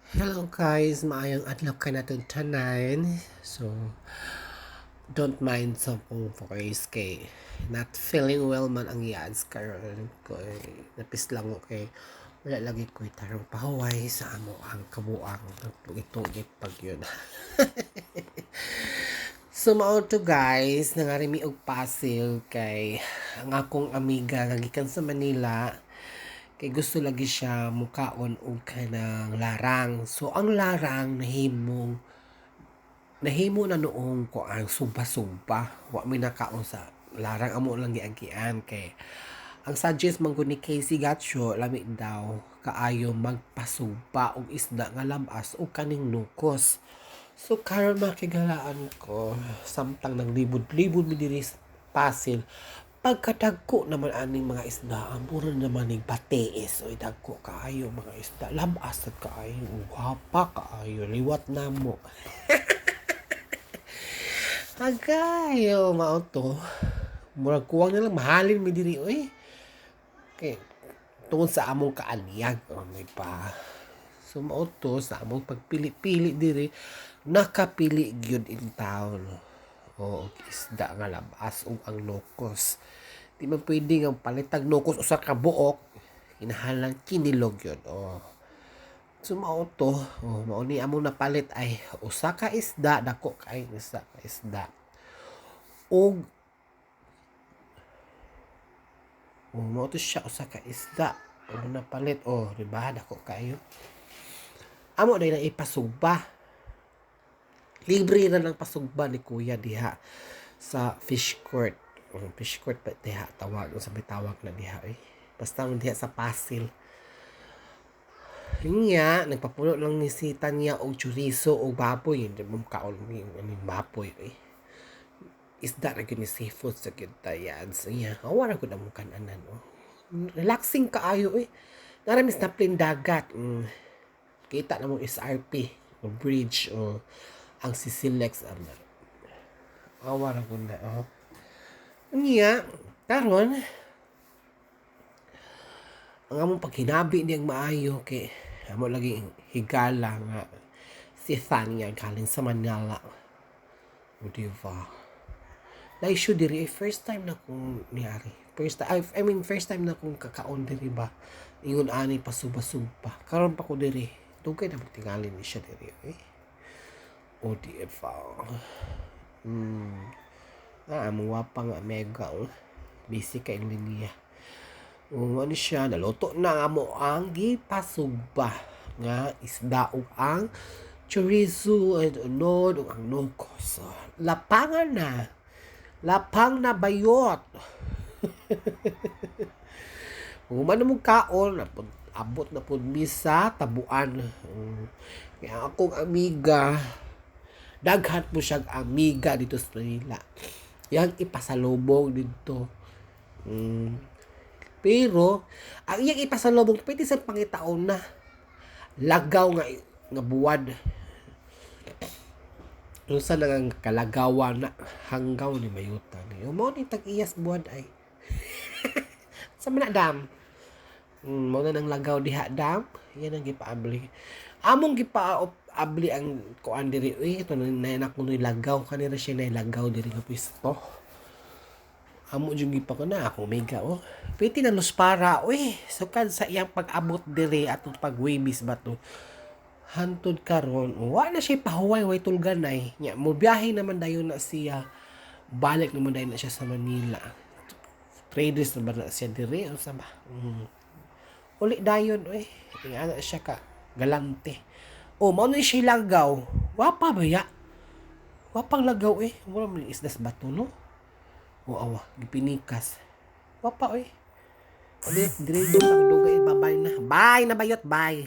Hello guys, maayong adlaw ka natin tanan. So, don't mind sa kong voice kay not feeling well man ang yads karon ko napis lang okay. Wala lagi ko tarong pahuway sa amo ang kabuang itugit pag yun. So mao to guys, nangarimi og pasil kay ang akong amiga nagikan sa Manila kay gusto lagi siya mukaon og kanang larang. So ang larang nahimo na noong ko ang sumpa-sumpa. Wa mi nakaon sa larang amo lang giagian kay ang suggest man ko ni Casey Gatcho lami daw kaayo magpasumpa og isda nga labas o kaning nukos. So karon makigalaan ko samtang nang libod-libod mi diri sa Pasil pagkadagko naman aning mga isda ang puro naman ning batiis o dagko kaayo mga isda labas at kaayo gwapa kaayo liwat namo. Agayo mao to. Murag kuwang na lang mahalin mi diri oy. Okay. Tungod sa among kaanyag may pa. So mao to sa among pagpili-pili diri nakapili gyud in town. O isda nga labas ug ang nokos. Di man pwede nga palitag nokos usa ka buok. Kinahanglan kinilog yun. So mao to, mao ni among napalit ay usa ka isda dako kay usa ka isda. Og mao to siya usa ka isda. Napalit di ba dako kayo. Amo day na ipasugba. Libre na lang pasugba ni kuya diha sa fish court. Fish court pa diha tawag sa bitawag na diha Basta diha sa Pasil. Niya, nagpapulo lang ni si Tanya og chorizo o baboy. Hindi mo kaon yung baboy. Isda na ni seafood sa kintayan. So niya, awara ko na mo kananan. Relaxing kaayo Naramis na plain dagat. Kita na mong SRP. Bridge. Ang Sisilex. Awara ko na. Niya, karon ang among paghinabi niyang maayo kay amo lagi higala nga si Tanya galing sa Manila. O diba? Na-issue diri first time na kong niyari. First time na kong kakaon diri ba. Ingon ani pa suba-suba. Karon pa ko diri. Dugay na magtingalin ni siya diri O diba? Among wapang mega busy kay linya. Ano siya, naluto na mo ang gipasugba nga isda ug ang chorizo and unod ug ang nukos. Lapangan na. Lapang na bayot. Man mong kaon, abot na pud misa tabuan. Kaya akong amiga, daghan po siyang amiga dito sa Manila. Yang ipasalubong dito. Pero, ang iyang ipasalubong, pwede sa pangitaon na. Lagaw nga buwad. Yung sa nang kalagawan na hanggaw ni mayutan. Yung mo ni tag-iyas buwad ay. Sa manadam. Mo na nang lagaw diha dam. Yan ang gipaabli. Among gipaabli ang kuan diri. Ito na nanak mo ni lagaw. Kanira siya na lagaw diri nga pwesto. Amo yung gipa ko na ako mega Pwede na los para sukad sa iyang pag-abot diri atong pag-webis ba to. Hantod karon wa na siya pahuway way tulganay. Nya mo biyahe naman dayon na siya. Balik naman dayon na siya sa Manila. Traders na ba na siya diri o sa ba? Uli dayon ana siya ka galante. Mao ni siya lagaw. Wapa ba ya? Wapang lagaw Wala man isdas bato no. Awa, gipinikas. Wapa Dire pagdugay babay na. Bye na bayot, bye.